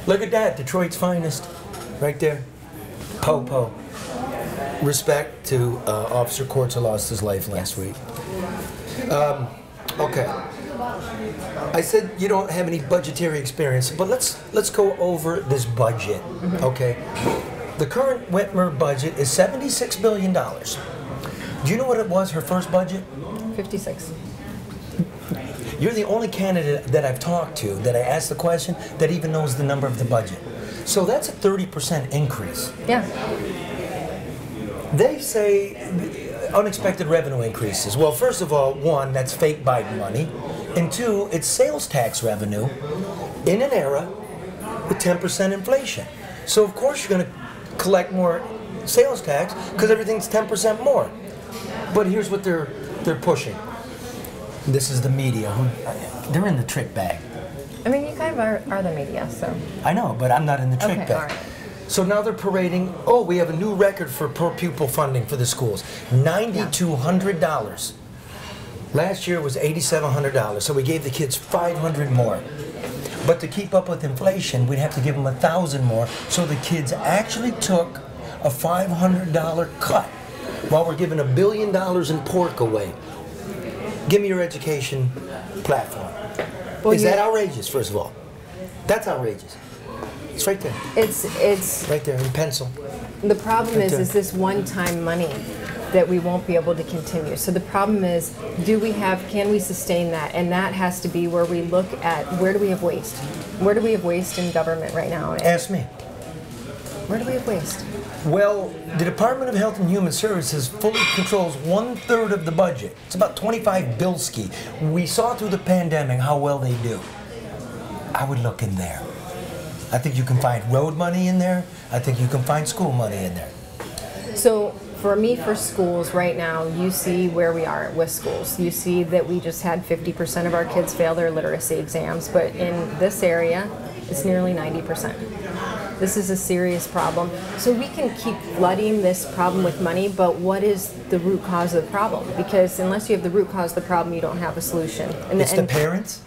Look at that, Detroit's finest, right there. Po. Respect to Officer Quartz who lost his life last week. Okay. I said you don't have any budgetary experience, but let's go over this budget, okay? The current Whitmer budget is $76 billion. Do you know what it was, her first budget? 56. You're the only candidate that I've talked to that I asked the question that even knows the number of the budget. So that's a 30% increase. Yeah. They say unexpected revenue increases. Well, first of all, one, that's fake Biden money. And two, it's sales tax revenue in an era with 10% inflation. So of course you're going to collect more sales tax because everything's 10% more. But here's what they're pushing. This is the media. They're in the trick bag. I mean, you kind of are the media, so. I know, but I'm not in the trick bag. All right. So now they're parading, oh, we have a new record for per pupil funding for the schools, $9,200. Last year was $8,700, so we gave the kids $500 more. But to keep up with inflation, we'd have to give them $1,000 more, so the kids actually took a $500 cut while we're giving $1 billion in pork away. Give me your education platform. Well, is that outrageous, first of all? That's outrageous. It's right there. It's right there in pencil. The problem is this one-time money that we won't be able to continue. So the problem is, can we sustain that? And that has to be where we look at where do we have waste? Where do we have waste in government right now? Ask me. Where do we have waste? Well, the Department of Health and Human Services fully controls 1/3 of the budget. It's about 25 bilski. We saw through the pandemic how well they do. I would look in there. I think you can find road money in there. I think you can find school money in there. So for me, for schools right now, you see where we are with schools. You see that we just had 50% of our kids fail their literacy exams, but in this area, it's nearly 90%. This is a serious problem. So we can keep flooding this problem with money, but what is the root cause of the problem? Because unless you have the root cause of the problem, you don't have a solution. It's the parents?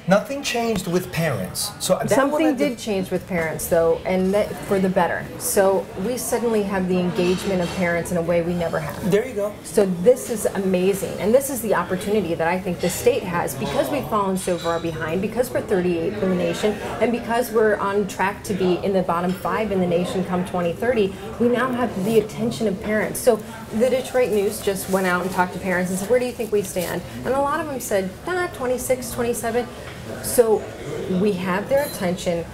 Nothing changed with parents. So something did change with parents, though, and that for the better. So we suddenly have the engagement of parents in a way we never have. There you go. So this is amazing, and this is the opportunity that I think the state has because we've fallen so far behind, because we're 38th in the nation, and because we're on track to be in the bottom 5 in the nation come 2030. We now have the attention of parents. So the Detroit News just went out and talked to parents and said, "Where do you think we stand?" And a lot of them said, 26, 27. So we have their attention.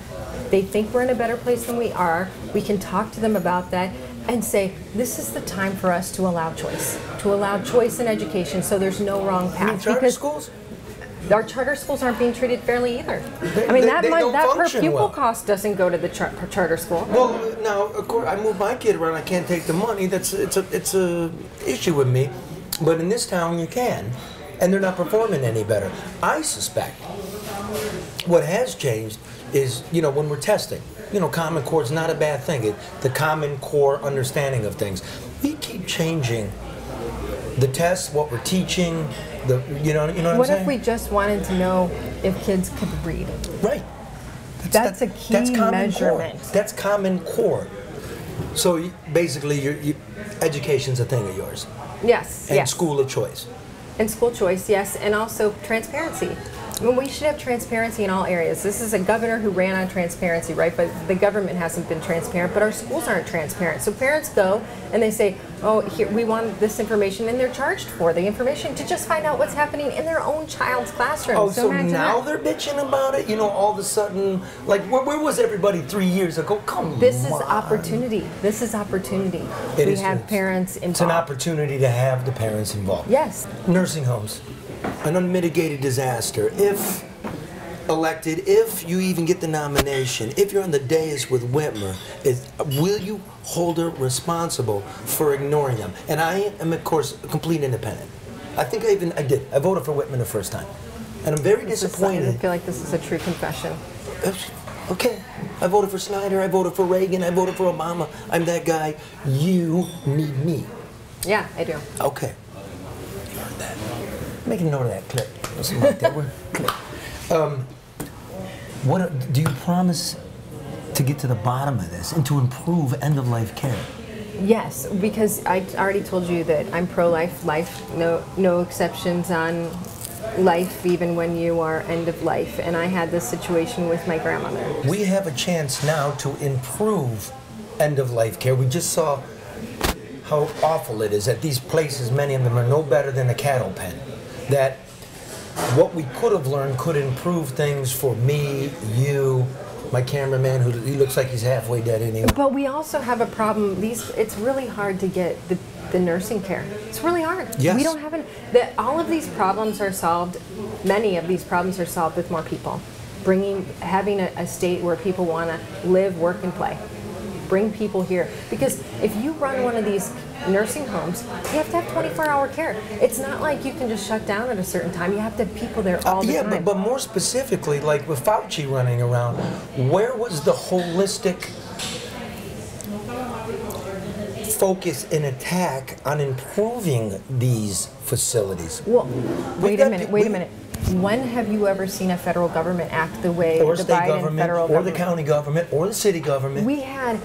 They think we're in a better place than we are. We can talk to them about that and say, this is the time for us to allow choice in education so there's no wrong path. You mean charter schools? Our charter schools aren't being treated fairly either. That per pupil cost doesn't go to the charter school. Well, now, of course, I move my kid around. I can't take the money. It's a issue with me. But in this town, you can. And they're not performing any better. I suspect what has changed is, when we're testing, Common Core is not a bad thing. The Common Core understanding of things. We keep changing the tests, what we're teaching, you know what I'm saying? What if we just wanted to know if kids could read? Right. That's a key measurement. That's Common Core. So basically, education's a thing of yours. Yes. And school of choice. And school choice, yes, and also transparency. I mean, we should have transparency in all areas. This is a governor who ran on transparency, right? But the government hasn't been transparent, but our schools aren't transparent. So parents go and they say, oh, here, we want this information, and they're charged for the information to just find out what's happening in their own child's classroom. Oh, so now they're bitching about it? All of a sudden, like, where was everybody 3 years ago? Come on. This is opportunity. This is opportunity. We have parents involved. It's an opportunity to have the parents involved. Yes. Nursing homes. An unmitigated disaster. If elected, if you even get the nomination, if you're on the dais with Whitmer, will you hold her responsible for ignoring them? And I am, of course, a complete independent. I think I did. I voted for Whitmer the first time. And I'm very disappointed. I feel like this is a true confession. Okay. I voted for Snyder. I voted for Reagan. I voted for Obama. I'm that guy. You need me. Yeah, I do. Okay. You heard that. Make a note of that clip. Something like that. Clip. What do you promise to get to the bottom of this and to improve end-of-life care? Yes, because I already told you that I'm pro-life, no exceptions on life, even when you are end of life. And I had this situation with my grandmother. We have a chance now to improve end-of-life care. We just saw how awful it is at these places. Many of them are no better than a cattle pen. That what we could have learned could improve things for me, you, my cameraman, who he looks like he's halfway dead anyway. But we also have a problem. It's really hard to get the nursing care. It's really hard. Yes. We don't have all of these problems are solved. Many of these problems are solved with more people. Having a state where people want to live, work, and play. Bring people here, because if you run one of these nursing homes, you have to have 24-hour care. It's not like you can just shut down at a certain time. You have to have people there all the time. But more specifically, like with Fauci running around, where was the holistic focus and attack on improving these facilities? Well, wait a minute. When have you ever seen a federal government act the way or the state Biden government, federal or government? the county government, or the city government? We had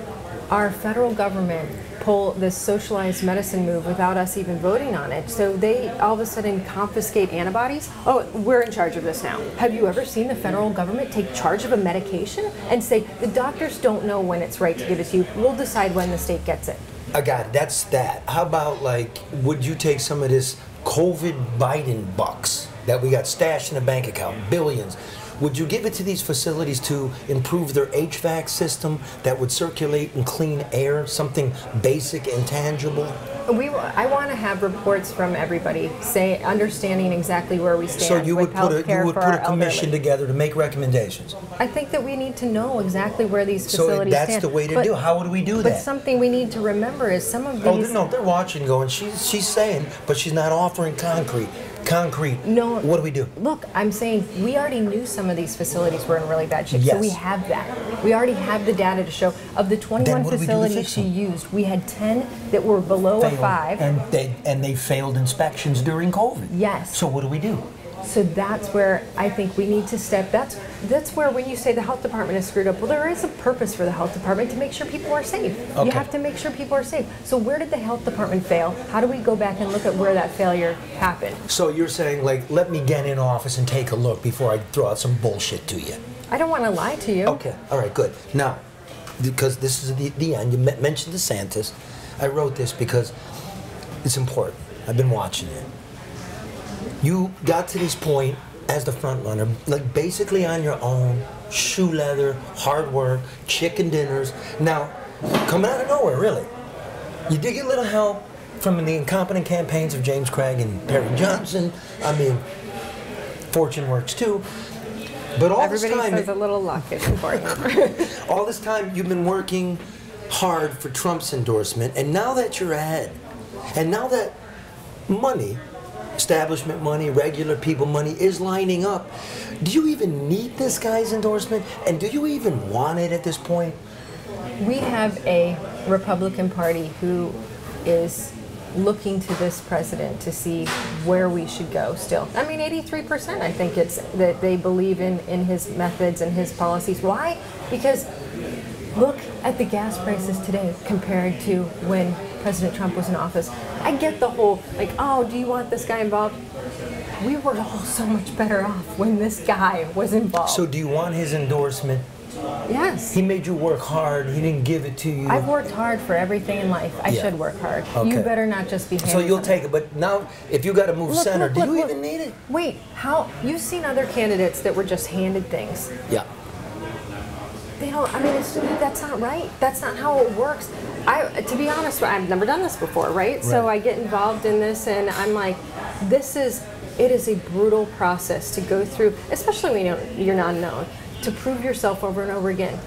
our federal government pull this socialized medicine move without us even voting on it. So they all of a sudden confiscate antibodies. Oh, we're in charge of this now. Have you ever seen the federal government take charge of a medication and say, the doctors don't know when it's right to give it to you. We'll decide when the state gets it. I got it. That's that. How about, like, would you take some of this COVID Biden bucks that we got stashed in a bank account, billions? Would you give it to these facilities to improve their HVAC system that would circulate and clean air, something basic and tangible? I want to have reports from everybody, understanding exactly where we stand. So you would put a commission elderly. together to make recommendations. I think that we need to know exactly where these facilities stand. So that's the way to do. How would we do that? But something we need to remember is some of these. Oh no, they're watching, going. She's saying, but she's not offering concrete. No. What do we do? Look, I'm saying we already knew some of these facilities were in really bad shape. Yes. So we have that. We already have the data to show. Of the 21 facilities she used, we had 10 that were below a 5. And they failed inspections during COVID. Yes. So what do we do? So that's where I think we need to step. That's where when you say the health department is screwed up, well, there is a purpose for the health department to make sure people are safe. Okay. You have to make sure people are safe. So where did the health department fail? How do we go back and look at where that failure happened? So you're saying, like, let me get in office and take a look before I throw out some bullshit to you. I don't want to lie to you. Okay. All right, good. Now, because this is the end, you mentioned DeSantis. I wrote this because it's important. I've been watching it. You got to this point as the front runner, like basically on your own, shoe leather, hard work, chicken dinners. Now, coming out of nowhere, really. You did get a little help from the incompetent campaigns of James Craig and Perry Johnson. I mean, fortune works too. But all everybody this time, says a little luck is important. all this time you've been working hard for Trump's endorsement, and now that you're ahead, and now that money, establishment money, regular people money is lining up, do you even need this guy's endorsement? And do you even want it at this point? We have a Republican Party who is looking to this president to see where we should go still. I mean, 83% I think it's that they believe in his methods and his policies. Why? Because look at the gas prices today compared to when President Trump was in office. I get the whole, like, oh, do you want this guy involved? We were all so much better off when this guy was involved. So do you want his endorsement? Yes. He made you work hard. He didn't give it to you. I've worked hard for everything in life. I should work hard. Okay. You better not just be handed So you'll something. take it. But now, if you got to move center, do you even need it? Wait, how? You've seen other candidates that were just handed things. Yeah. They don't. I mean, that's not right. That's not how it works. To be honest, I've never done this before, right? So I get involved in this, and I'm like, it is a brutal process to go through, especially when you're not known, to prove yourself over and over again.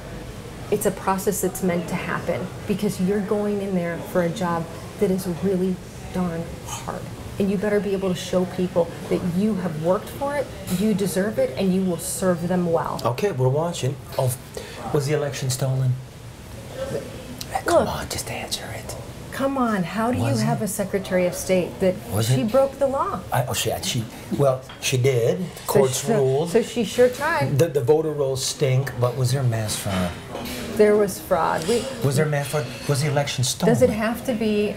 It's a process that's meant to happen because you're going in there for a job that is really darn hard. And you better be able to show people that you have worked for it, you deserve it, and you will serve them well. Okay, we're watching. Oh, was the election stolen? Come on, just answer it. Come on, how do you have a Secretary of State that she broke the law? She did. Courts ruled. So she sure tried. The voter rolls stink, but was there mass fraud? There was fraud. Was there mass fraud? Was the election stolen? Does it have to be?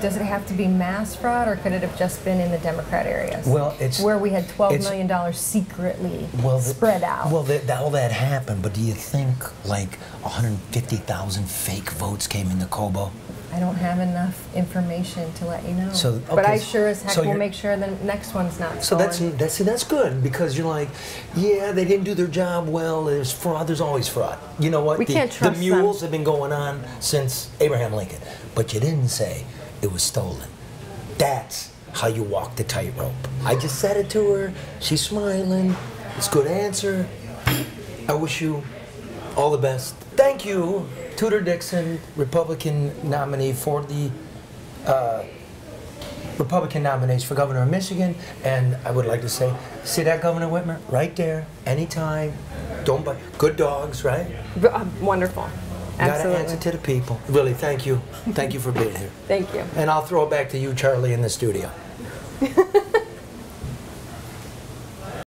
Does it have to be mass fraud, or could it have just been in the Democrat areas? Well, it's where we had $12 million secretly spread out. Well, all that happened, but do you think like 150,000 fake votes came into Cobo? I don't have enough information to let you know. So, but I sure as heck will make sure the next one's not stolen. So that's good, because you're like, yeah, they didn't do their job well. There's fraud. There's always fraud. You know what? We can't trust the mules have been going on since Abraham Lincoln, but you didn't say it was stolen. That's how you walk the tightrope. I just said it to her. She's smiling. It's a good answer. I wish you all the best. Thank you, Tudor Dixon, Republican nominee for the Republican nominates for governor of Michigan. And I would like to say, see that, Governor Whitmer? Right there, anytime. Don't buy good dogs, right? Wonderful. Absolutely. Gotta answer to the people. Really, thank you. Thank you for being here. Thank you. And I'll throw it back to you, Charlie, in the studio.